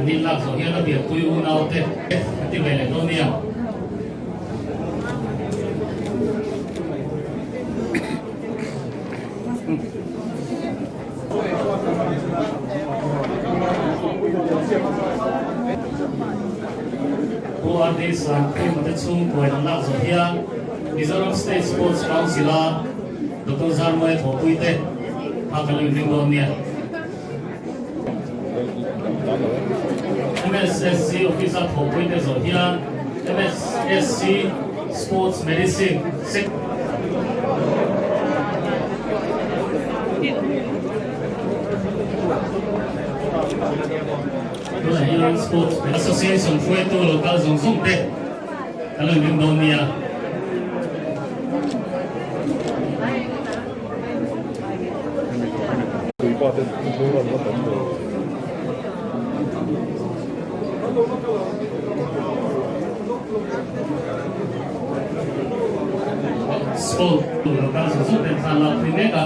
Ni lạc số hiện là việc quy u nào thế thì về lại đâu nhiều qua đây sáng khi mà tới chung của lạc số hiện Mizoram State Sports Council là Dr. Zarmai thổ quy tê hoặc là linh đâu nhiều MSSC officer for Windows of here, MSSC Sports Medicine. Đó là Iran Sports Association fue todo local zong zong de. Đó là những đồng nia. Sport local zong zong de tham gia primera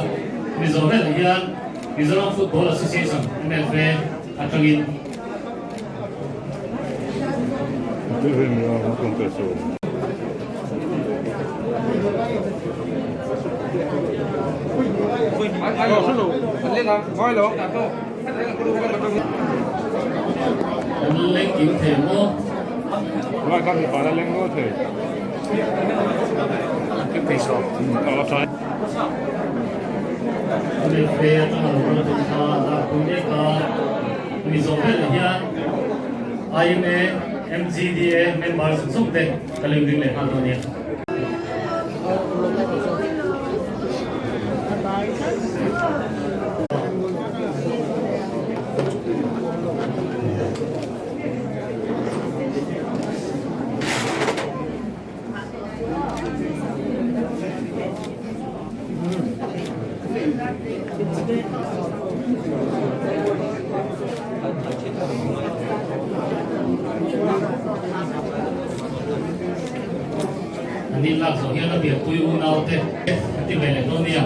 Mizoram here Mizoram Football Association MFA Atangin. Lên kiếm thể mô Và con thì có là lên ngô thể cái thể số có trái Nên phê tăng là một tình thà là cũng như cả Mizoram here IMA MGDA members xúc tệ ta lưu định lệ hoàn toàn nhé อันนี้หลักสองเฮียนระเบียบตุยอูนาวเตที่เป็นเลยตัวเนี่ย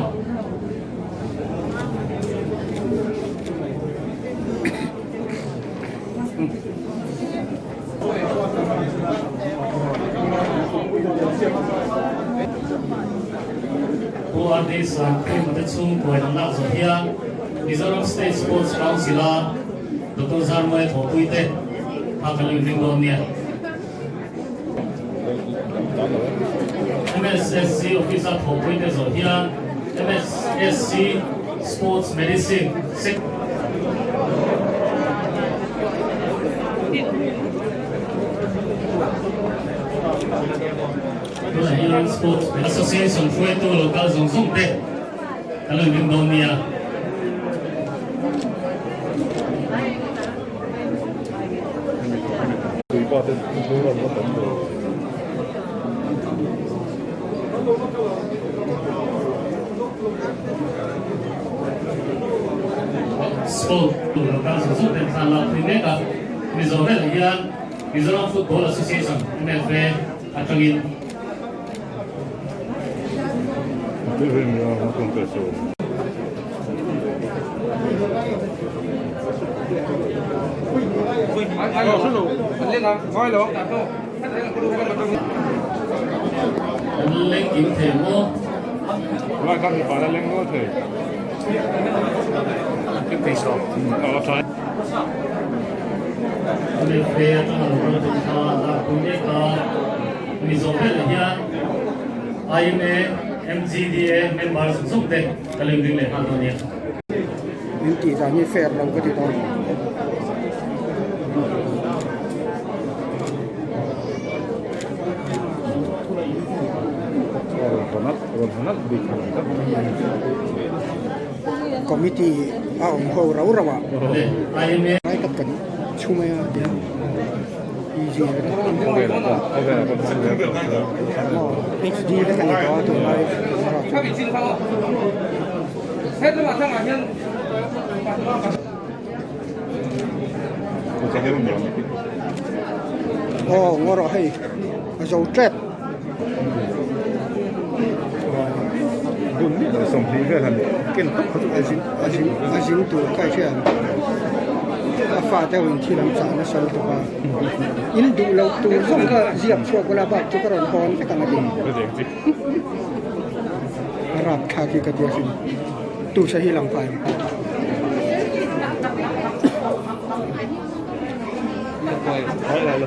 ผู้อาดีสังที่มันจะชุ่มป่วยหลักสองเฮียมิโซรัมสเตทสปอร์ตส์คาวน์ซิลดรซานมวยถอปุยเตพากันเลยดึงตัวเนี่ย MSSC officer for pointers of here, MSSC Sports Medicine. Here Sports Association fue todo local son de kalau di Indonesia. Sport local son de la primera Mizoram Football Association MFA Atangin. Lên kiếm thể mô Vai kami pada lenggo thôi. Cái cây sọ. Try. Lên phê cho nó rồi thì ta là cũng biết ta Mizoram là IMA MGDA members giúp để ta lên đứng lên hàng đầu tiên. Những chỉ là như phèn lòng có thể đó. Committee ủng hộ rau rau ạ. Cái tất cả chung mấy điểm gì đó. HD cái này có tụi này. hết rồi mà sang mà nhân Ngồi rồi hay dầu trét. Sống thì cái thằng kiến thức Azin tu cái chuyện. Pha theo hình thì làm sao nó sao được ba. In đủ lâu tu không có diệp xua của là bạc chú cái con cái thằng này. Rap khá khi cái chuyện tu sẽ hi làm phải.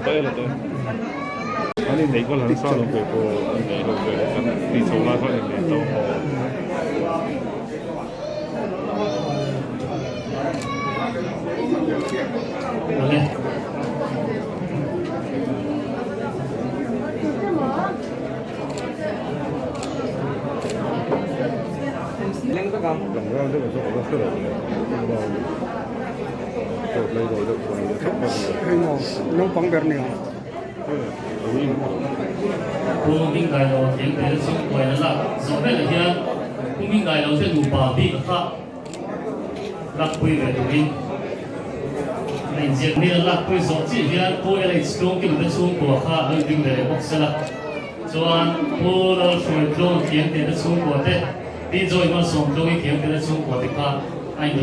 Tới là tôi. Anh đi này có lần sau nó về cô này nó về đi số la thôi để đâu. Okay. lên cái con Lần ra rất là số rất là rồi lấy rồi được rồi. Hay ngồi nấu bóng bẹt này. Mình cái đó hiện tại là quay là sau này là hiện mình cái đó sẽ đủ bảo bị khác lạc quay về tụi mình này diện này lạc quay số chỉ hiện cô ấy là strong cái mình xuống của khác ở bên về bóc sẽ là cho anh cô là phải trông hiện tại là xuống của thế đi rồi mà xuống trông cái hiện tại là xuống của thế khác anh